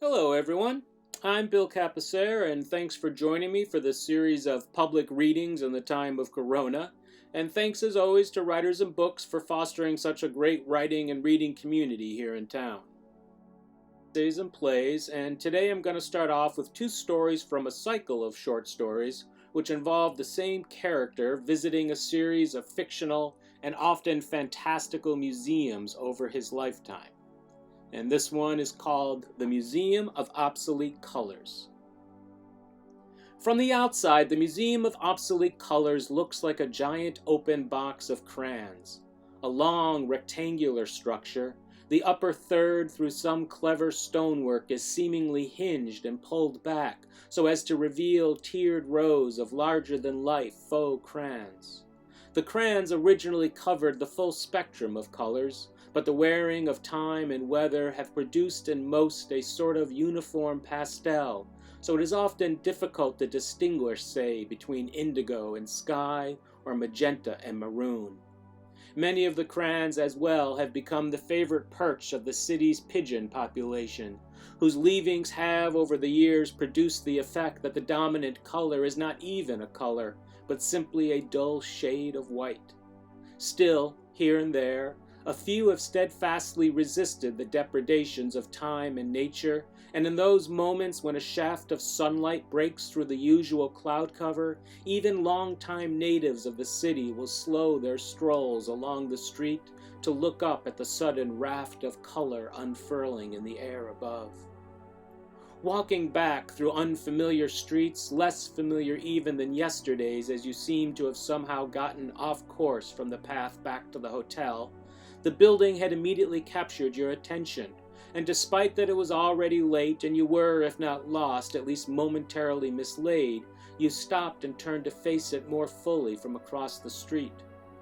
Hello everyone, I'm Bill Capossere and thanks for joining me for this series of public readings in the time of Corona. And thanks as always to Writers and Books for fostering such a great writing and reading community here in town. Essays and plays, and today I'm going to start off with two stories from a cycle of short stories which involve the same character visiting a series of fictional and often fantastical museums over his lifetime. And this one is called The Museum of Obsolete Colors. From the outside, the Museum of Obsolete Colors looks like a giant open box of crayons, a long rectangular structure. The upper third, through some clever stonework, is seemingly hinged and pulled back so as to reveal tiered rows of larger-than-life faux crayons. The crayons originally covered the full spectrum of colors, but the wearing of time and weather have produced in most a sort of uniform pastel, so it is often difficult to distinguish, say, between indigo and sky or magenta and maroon. Many of the crayons as well have become the favorite perch of the city's pigeon population, whose leavings have over the years produced the effect that the dominant color is not even a color, but simply a dull shade of white. Still, here and there, a few have steadfastly resisted the depredations of time and nature, and in those moments when a shaft of sunlight breaks through the usual cloud cover, even long-time natives of the city will slow their strolls along the street to look up at the sudden raft of color unfurling in the air above. Walking back through unfamiliar streets, less familiar even than yesterday's as you seem to have somehow gotten off course from the path back to the hotel, the building had immediately captured your attention, and despite that it was already late and you were, if not lost, at least momentarily mislaid, you stopped and turned to face it more fully from across the street,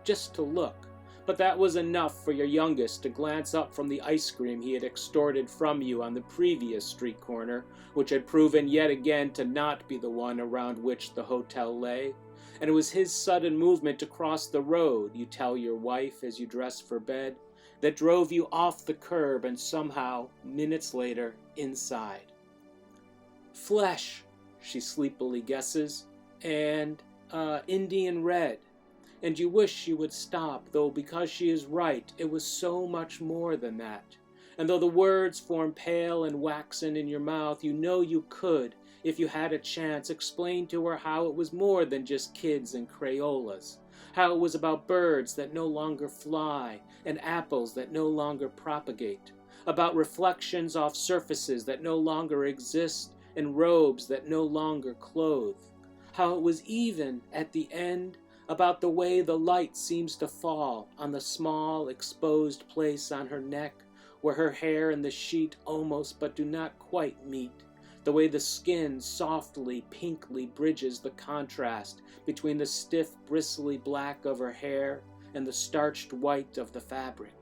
just to look. But that was enough for your youngest to glance up from the ice cream he had extorted from you on the previous street corner, which had proven yet again to not be the one around which the hotel lay. And it was his sudden movement to cross the road, you tell your wife as you dress for bed, that drove you off the curb and somehow, minutes later, inside. Flesh, she sleepily guesses, and, Indian red. And you wish she would stop, though because she is right, it was so much more than that. And though the words form pale and waxen in your mouth, you know you could, if you had a chance, explain to her how it was more than just kids and Crayolas, how it was about birds that no longer fly and apples that no longer propagate, about reflections off surfaces that no longer exist and robes that no longer clothe, how it was even, at the end, about the way the light seems to fall on the small exposed place on her neck where her hair and the sheet almost but do not quite meet, the way the skin softly, pinkly bridges the contrast between the stiff, bristly black of her hair and the starched white of the fabric.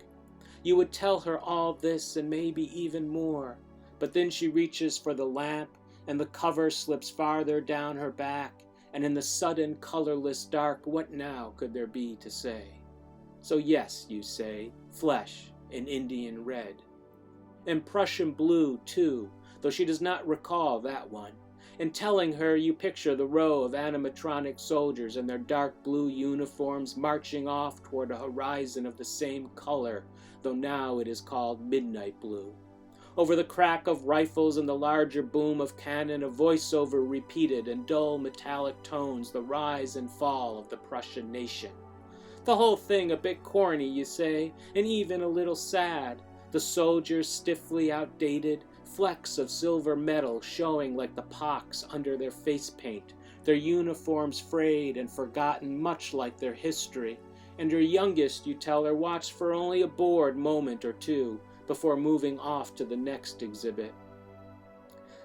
You would tell her all this and maybe even more, but then she reaches for the lamp and the cover slips farther down her back, and in the sudden colorless dark, what now could there be to say? So yes, you say, flesh in Indian red. And Prussian blue, too, though she does not recall that one. In telling her, you picture the row of animatronic soldiers in their dark blue uniforms marching off toward a horizon of the same color, though now it is called midnight blue. Over the crack of rifles and the larger boom of cannon, a voiceover repeated in dull metallic tones the rise and fall of the Prussian nation. The whole thing a bit corny, you say, and even a little sad. The soldiers stiffly outdated, flecks of silver metal showing like the pox under their face paint, their uniforms frayed and forgotten much like their history, and her youngest, you tell her, watched for only a bored moment or two before moving off to the next exhibit.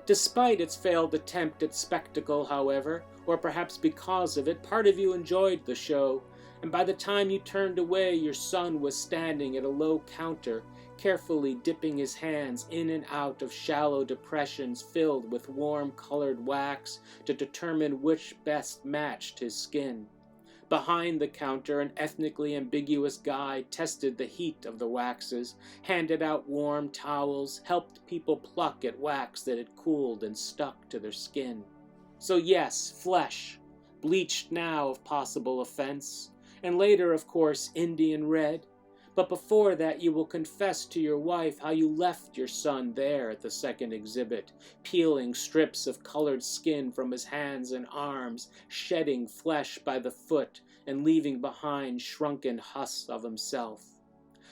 Despite its failed attempt at spectacle, however, or perhaps because of it, part of you enjoyed the show, and by the time you turned away, your son was standing at a low counter, carefully dipping his hands in and out of shallow depressions filled with warm-colored wax to determine which best matched his skin. Behind the counter, an ethnically ambiguous guy tested the heat of the waxes, handed out warm towels, helped people pluck at wax that had cooled and stuck to their skin. So yes, flesh, bleached now if possible offense, and later, of course, Indian red. But before that, you will confess to your wife how you left your son there at the second exhibit, peeling strips of colored skin from his hands and arms, shedding flesh by the foot, and leaving behind shrunken husks of himself.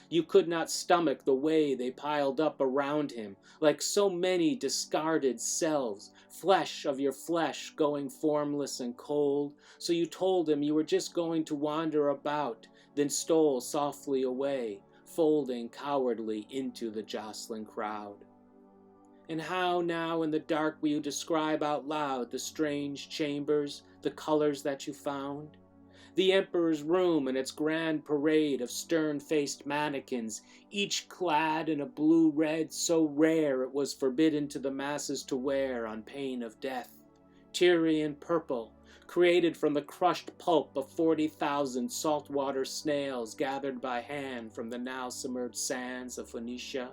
You could not stomach the way they piled up around him, like so many discarded selves, flesh of your flesh going formless and cold, so you told him you were just going to wander about, then stole softly away, folding cowardly into the jostling crowd. And how now in the dark will you describe out loud the strange chambers, the colors that you found? The emperor's room and its grand parade of stern-faced mannequins, each clad in a blue-red so rare it was forbidden to the masses to wear on pain of death. Tyrian purple, created from the crushed pulp of 40,000 saltwater snails gathered by hand from the now submerged sands of Phoenicia.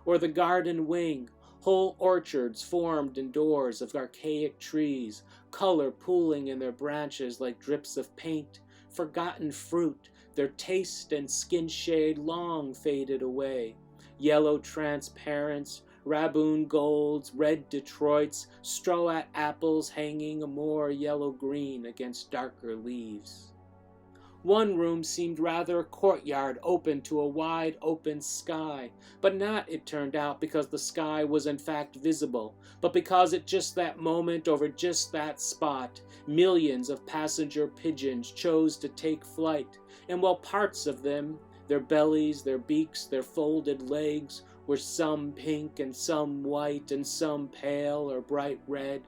Or the garden wing, whole orchards formed indoors of archaic trees, color pooling in their branches like drips of paint, forgotten fruit, their taste and skin shade long faded away, yellow transparents, Raboon golds, red Detroits, straw apples hanging a more yellow-green against darker leaves. One room seemed rather a courtyard open to a wide open sky, but not, it turned out, because the sky was in fact visible, but because at just that moment over just that spot, millions of passenger pigeons chose to take flight, and while parts of them, their bellies, their beaks, their folded legs, were some pink and some white and some pale or bright red,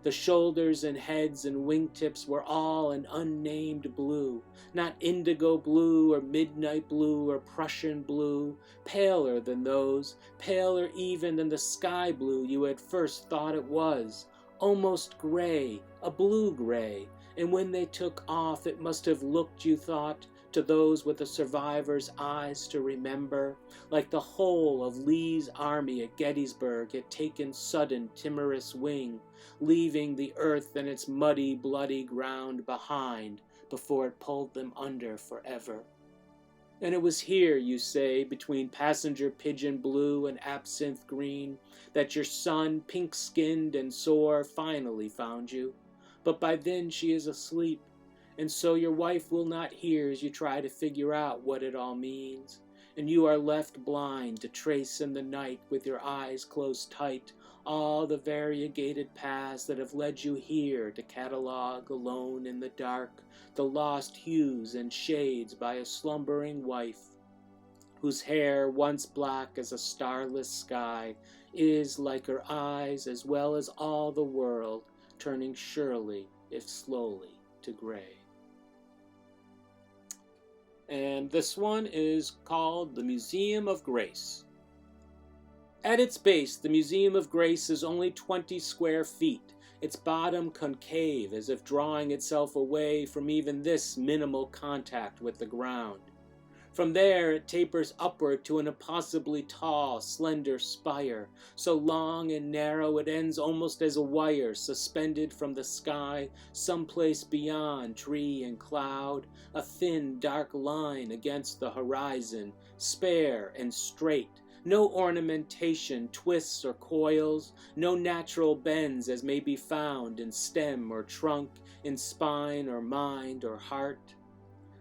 the shoulders and heads and wingtips were all an unnamed blue, not indigo blue or midnight blue or Prussian blue, paler than those, paler even than the sky blue you had first thought it was, almost gray, a blue-gray, and when they took off it must have looked, you thought, to those with a survivor's eyes to remember, like the whole of Lee's army at Gettysburg had taken sudden timorous wing, leaving the earth and its muddy, bloody ground behind before it pulled them under forever. And it was here, you say, between passenger pigeon blue and absinthe green, that your son, pink-skinned and sore, finally found you. But by then she is asleep, and so your wife will not hear as you try to figure out what it all means, and you are left blind to trace in the night with your eyes closed tight all the variegated paths that have led you here to catalog alone in the dark the lost hues and shades by a slumbering wife, whose hair, once black as a starless sky, is, like her eyes as well as all the world, turning surely, if slowly, to gray. And this one is called The Museum of Grace. At its base, the Museum of Grace is only 20 square feet, its bottom concave as if drawing itself away from even this minimal contact with the ground. From there, it tapers upward to an impossibly tall, slender spire, so long and narrow it ends almost as a wire suspended from the sky, someplace beyond tree and cloud, a thin, dark line against the horizon, spare and straight, no ornamentation, twists or coils, no natural bends as may be found in stem or trunk, in spine or mind or heart.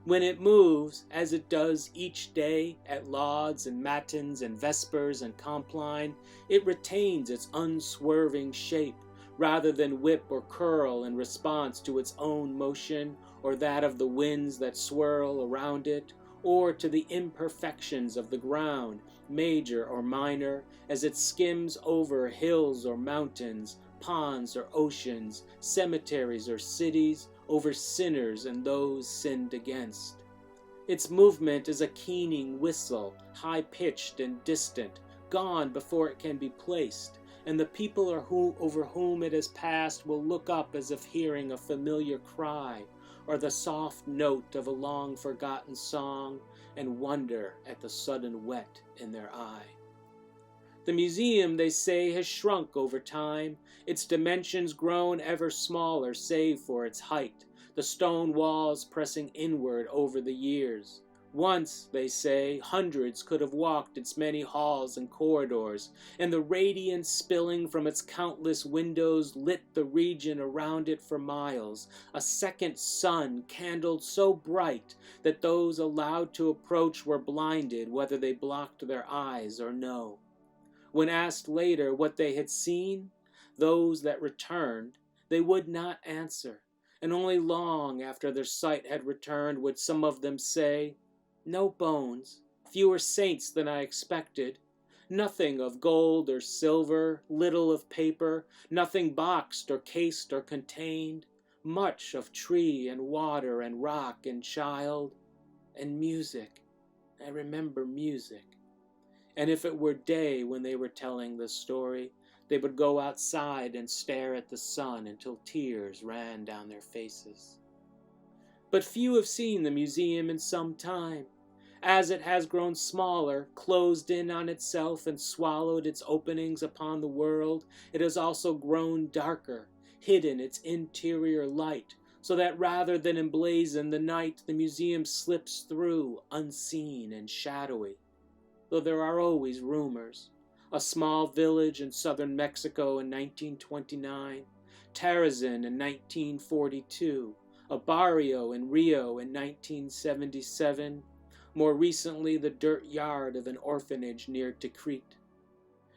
When it moves, as it does each day at lauds and matins and vespers and compline, it retains its unswerving shape, rather than whip or curl in response to its own motion, or that of the winds that swirl around it, or to the imperfections of the ground, major or minor, as it skims over hills or mountains, ponds or oceans, cemeteries or cities, over sinners and those sinned against. Its movement is a keening whistle, high-pitched and distant, gone before it can be placed, and the people over whom it has passed will look up as if hearing a familiar cry, or the soft note of a long-forgotten song, and wonder at the sudden wet in their eye. The museum, they say, has shrunk over time, its dimensions grown ever smaller save for its height, the stone walls pressing inward over the years. Once, they say, hundreds could have walked its many halls and corridors, and the radiance spilling from its countless windows lit the region around it for miles, a second sun candled so bright that those allowed to approach were blinded whether they blocked their eyes or no. When asked later what they had seen, those that returned, they would not answer, and only long after their sight had returned would some of them say, "No bones, fewer saints than I expected, nothing of gold or silver, little of paper, nothing boxed or cased or contained, much of tree and water and rock and child, and music. I remember music." And if it were day when they were telling the story, they would go outside and stare at the sun until tears ran down their faces. But few have seen the museum in some time. As it has grown smaller, closed in on itself and swallowed its openings upon the world, it has also grown darker, hidden its interior light, so that rather than emblazon the night, the museum slips through, unseen and shadowy. Though there are always rumors. A small village in southern Mexico in 1929, Tarazin in 1942, a barrio in Rio in 1977, more recently the dirt yard of an orphanage near Tikrit.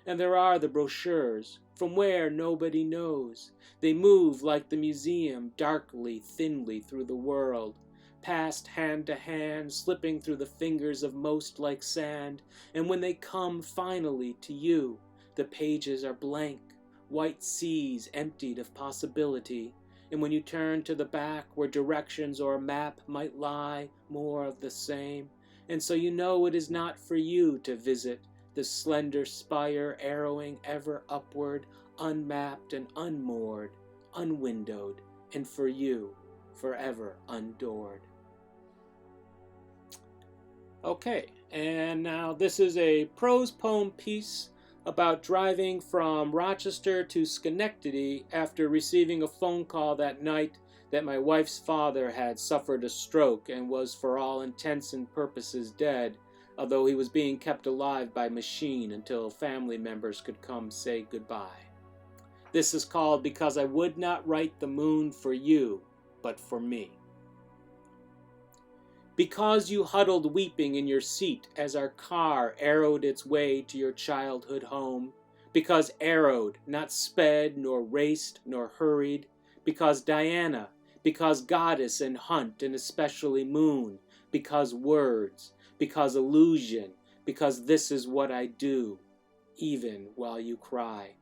And there are the brochures, from where nobody knows. They move like the museum, darkly, thinly through the world, passed hand to hand, slipping through the fingers of most like sand, and when they come finally to you, the pages are blank, white seas emptied of possibility, and when you turn to the back where directions or a map might lie, more of the same, and so you know it is not for you to visit the slender spire arrowing ever upward, unmapped and unmoored, unwindowed, and for you, forever undoored. Okay, and now this is a prose poem piece about driving from Rochester to Schenectady after receiving a phone call that night that my wife's father had suffered a stroke and was for all intents and purposes dead, although he was being kept alive by machine until family members could come say goodbye. This is called Because I Would Not Write the Moon for You, but for Me. Because you huddled weeping in your seat as our car arrowed its way to your childhood home, because arrowed, not sped, nor raced, nor hurried, because Diana, because goddess and hunt, and especially moon, because words, because illusion, because this is what I do, even while you cry.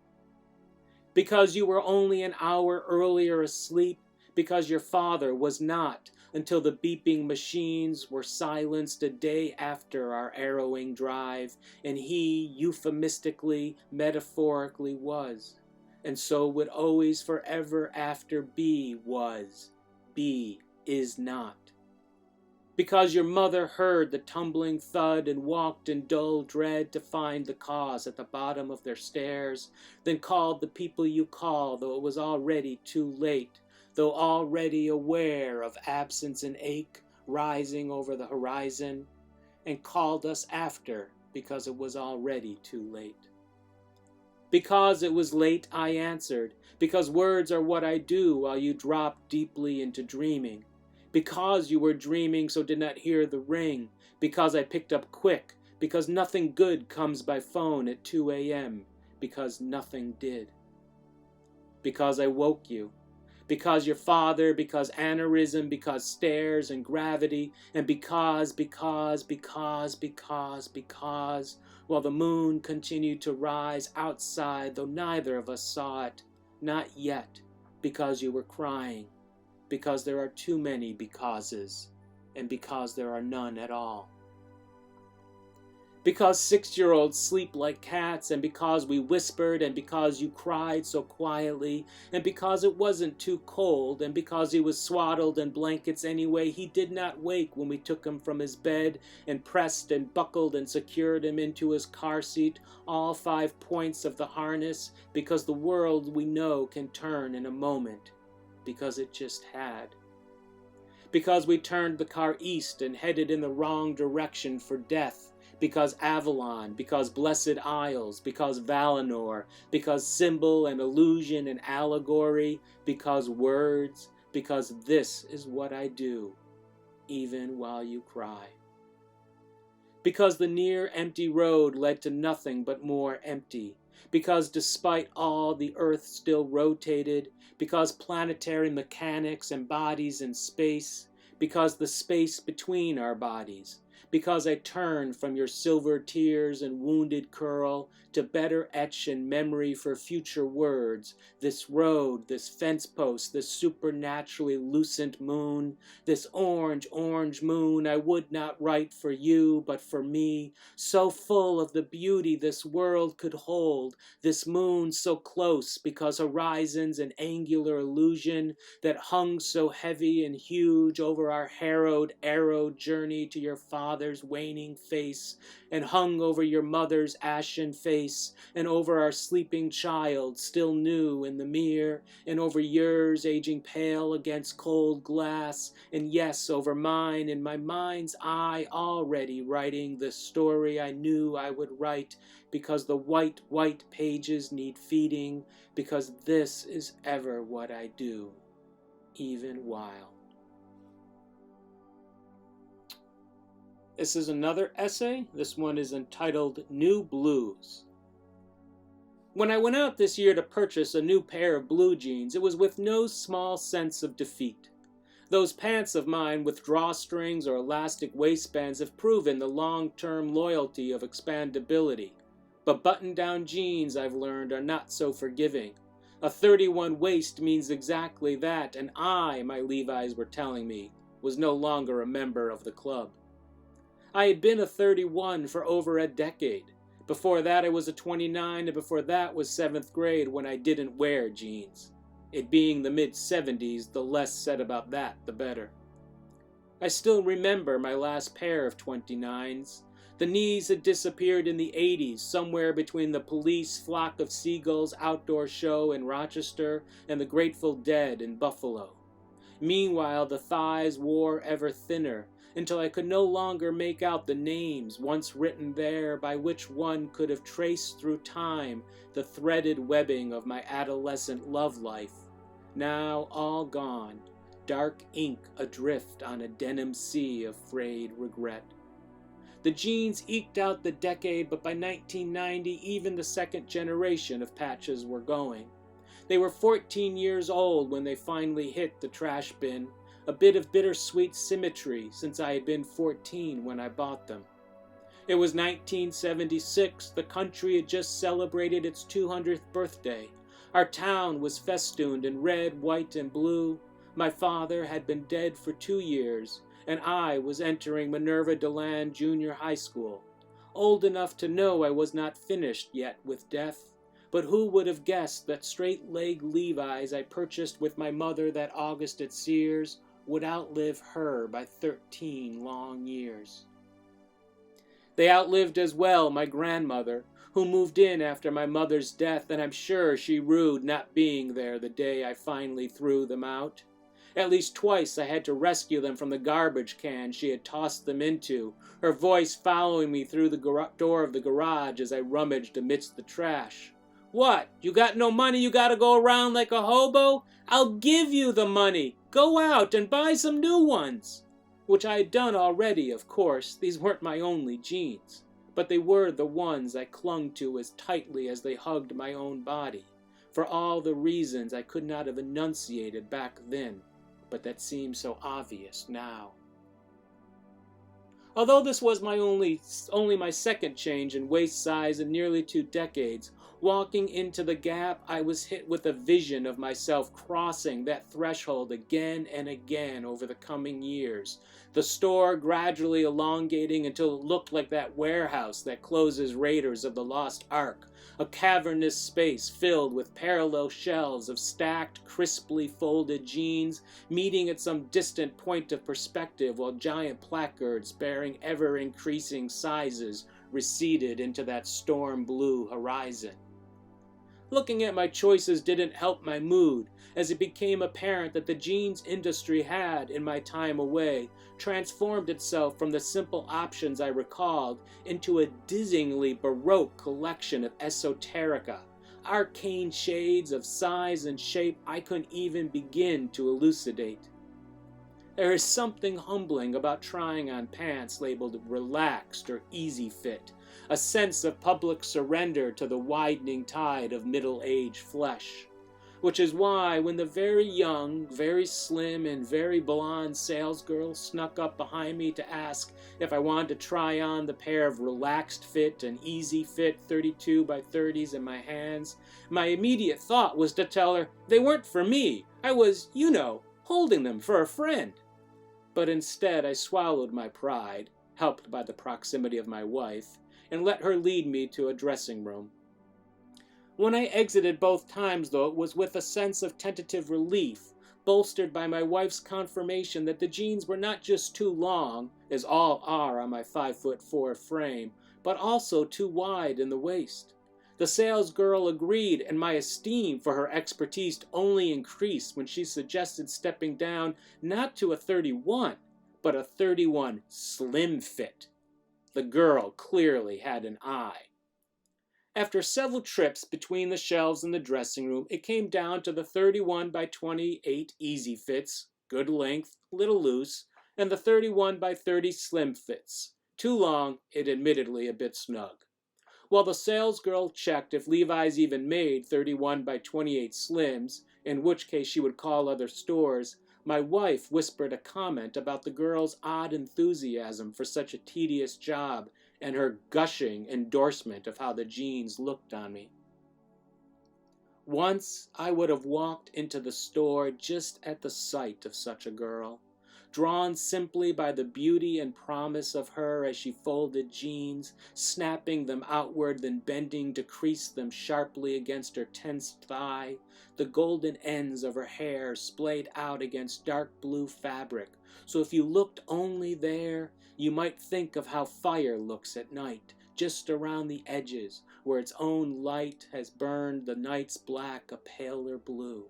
Because you were only an hour earlier asleep, because your father was not, until the beeping machines were silenced a day after our arrowing drive, and he euphemistically, metaphorically was, and so would always forever after be was, be is not. Because your mother heard the tumbling thud and walked in dull dread to find the cause at the bottom of their stairs, then called the people you call, though it was already too late, though already aware of absence and ache rising over the horizon, and called us after because it was already too late. Because it was late, I answered, because words are what I do while you dropped deeply into dreaming, because you were dreaming so did not hear the ring, because I picked up quick, because nothing good comes by phone at 2 a.m., because nothing did. Because I woke you, because your father, because aneurysm, because stairs and gravity, and because, while the moon continued to rise outside, though neither of us saw it, not yet, because you were crying, because there are too many becauses, and because there are none at all. Because 6-year-olds sleep like cats, and because we whispered, and because you cried so quietly, and because it wasn't too cold, and because he was swaddled in blankets anyway, he did not wake when we took him from his bed and pressed and buckled and secured him into his car seat, all 5 points of the harness, because the world we know can turn in a moment, because it just had. Because we turned the car east and headed in the wrong direction for death, because Avalon, because Blessed Isles, because Valinor, because symbol and illusion and allegory, because words, because this is what I do, even while you cry. Because the near empty road led to nothing but more empty, because despite all the earth still rotated, because planetary mechanics and bodies in space, because the space between our bodies, because I turned from your silver tears and wounded curl to better etch in memory for future words, this road, this fence post, this supernaturally lucent moon, this orange moon I would not write for you, but for me, so full of the beauty this world could hold, this moon so close because horizons and angular illusion that hung so heavy and huge over our harrowed, arrowed journey to your father's waning face, and hung over your mother's ashen face, and over our sleeping child still new in the mirror, and over yours aging pale against cold glass, and yes, over mine in my mind's eye already writing the story I knew I would write, because the white pages need feeding, because this is ever what I do, even while. This is another essay. This one is entitled New Blues. When I went out this year to purchase a new pair of blue jeans, it was with no small sense of defeat. Those pants of mine with drawstrings or elastic waistbands have proven the long-term loyalty of expandability. But button-down jeans, I've learned, are not so forgiving. A 31 waist means exactly that, and I, my Levi's were telling me, was no longer a member of the club. I had been a 31 for over a decade. Before that I was a 29, and before that was 7th grade when I didn't wear jeans. It being the mid-70s, the less said about that, the better. I still remember my last pair of 29s. The knees had disappeared in the 80s, somewhere between the Police Flock of Seagulls outdoor show in Rochester and the Grateful Dead in Buffalo. Meanwhile, the thighs wore ever thinner, until I could no longer make out the names once written there by which one could have traced through time the threaded webbing of my adolescent love life. Now all gone, dark ink adrift on a denim sea of frayed regret. The jeans eked out the decade, but by 1990 even the second generation of patches were going. They were 14 years old when they finally hit the trash bin, a bit of bittersweet symmetry since I had been 14 when I bought them. It was 1976, the country had just celebrated its 200th birthday. Our town was festooned in red, white, and blue. My father had been dead for 2 years, and I was entering Minerva Deland Junior High School, old enough to know I was not finished yet with death. But who would have guessed that straight-leg Levi's I purchased with my mother that August at Sears would outlive her by 13 long years. They outlived as well my grandmother, who moved in after my mother's death, and I'm sure she rued not being there the day I finally threw them out. At least twice I had to rescue them from the garbage can she had tossed them into, her voice following me through the door of the garage as I rummaged amidst the trash. "What, you got no money, you gotta go around like a hobo? I'll give you the money. Go out and buy some new ones." Which I had done already, of course. These weren't my only jeans, but they were the ones I clung to as tightly as they hugged my own body, for all the reasons I could not have enunciated back then, but that seem so obvious now. Although this was only my second change in waist size in nearly 2 decades, Walking into the Gap, I was hit with a vision of myself crossing that threshold again and again over the coming years, the store gradually elongating until it looked like that warehouse that closes Raiders of the Lost Ark, a cavernous space filled with parallel shelves of stacked, crisply folded jeans, meeting at some distant point of perspective while giant placards bearing ever-increasing sizes receded into that storm blue horizon. Looking at my choices didn't help my mood, as it became apparent that the jeans industry had, in my time away, transformed itself from the simple options I recalled into a dizzyingly baroque collection of esoterica, arcane shades of size and shape I couldn't even begin to elucidate. There is something humbling about trying on pants labeled relaxed or easy fit, a sense of public surrender to the widening tide of middle-aged flesh. Which is why when the very young, very slim, and very blonde salesgirl snuck up behind me to ask if I wanted to try on the pair of relaxed fit and easy fit 32 by 30s in my hands, my immediate thought was to tell her they weren't for me. I was, holding them for a friend. But instead I swallowed my pride, helped by the proximity of my wife, and let her lead me to a dressing room. When I exited both times, though, it was with a sense of tentative relief, bolstered by my wife's confirmation that the jeans were not just too long, as all are on my 5'4" frame, but also too wide in the waist. The salesgirl agreed, and my esteem for her expertise only increased when she suggested stepping down not to a 31, but a 31 slim fit. The girl clearly had an eye. After several trips between the shelves in the dressing room, it came down to the 31 by 28 easy fits, good length, little loose, and the 31 by 30 slim fits, too long, and admittedly a bit snug. While the salesgirl checked if Levi's even made 31 by 28 slims, in which case she would call other stores, my wife whispered a comment about the girl's odd enthusiasm for such a tedious job and her gushing endorsement of how the jeans looked on me. Once I would have walked into the store just at the sight of such a girl, drawn simply by the beauty and promise of her as she folded jeans, snapping them outward, then bending to crease them sharply against her tensed thigh, the golden ends of her hair splayed out against dark blue fabric, so if you looked only there, you might think of how fire looks at night, just around the edges, where its own light has burned the night's black a paler blue.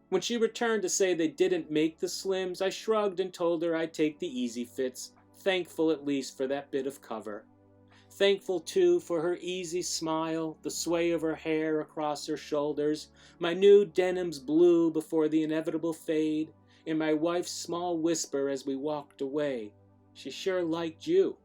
When she returned to say they didn't make the slims, I shrugged and told her I'd take the easy fits, thankful at least for that bit of cover. Thankful, too, for her easy smile, the sway of her hair across her shoulders, my new denim's blue before the inevitable fade, and my wife's small whisper as we walked away. She sure liked you.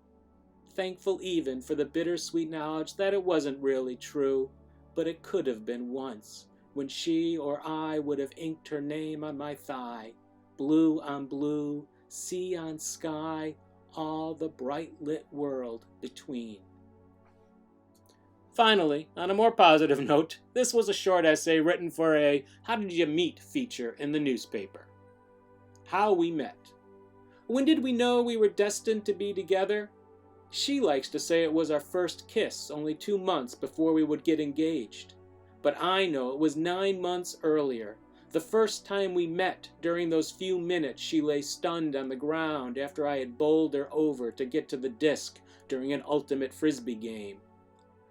Thankful even for the bittersweet knowledge that it wasn't really true, but it could have been once, when she or I would have inked her name on my thigh, blue on blue, sea on sky, all the bright lit world between. Finally, on a more positive note, this was a short essay written for a How Did You Meet feature in the newspaper. How we met. When did we know we were destined to be together? She likes to say it was our first kiss, only 2 months before we would get engaged. But I know it was 9 months earlier, the first time we met during those few minutes she lay stunned on the ground after I had bowled her over to get to the disc during an ultimate frisbee game.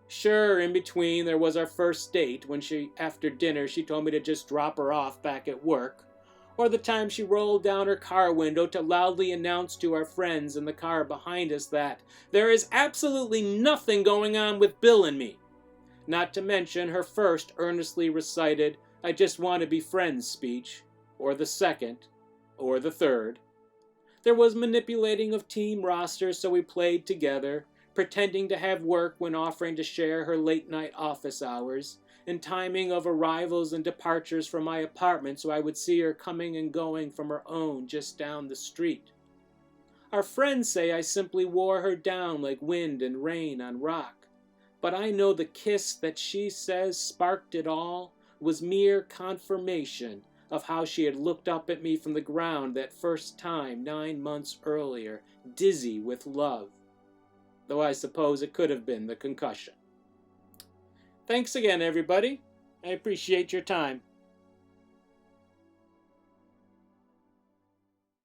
Sure, in between there was our first date when after dinner she told me to just drop her off back at work, or the time she rolled down her car window to loudly announce to our friends in the car behind us that there is absolutely nothing going on with Bill and me. Not to mention her first earnestly recited I just want to be friends speech, or the second, or the third. There was manipulating of team rosters so we played together, pretending to have work when offering to share her late-night office hours, and timing of arrivals and departures from my apartment so I would see her coming and going from her own just down the street. Our friends say I simply wore her down like wind and rain on rock, but I know the kiss that she says sparked it all was mere confirmation of how she had looked up at me from the ground that first time 9 months earlier, dizzy with love. Though I suppose it could have been the concussion. Thanks again, everybody. I appreciate your time.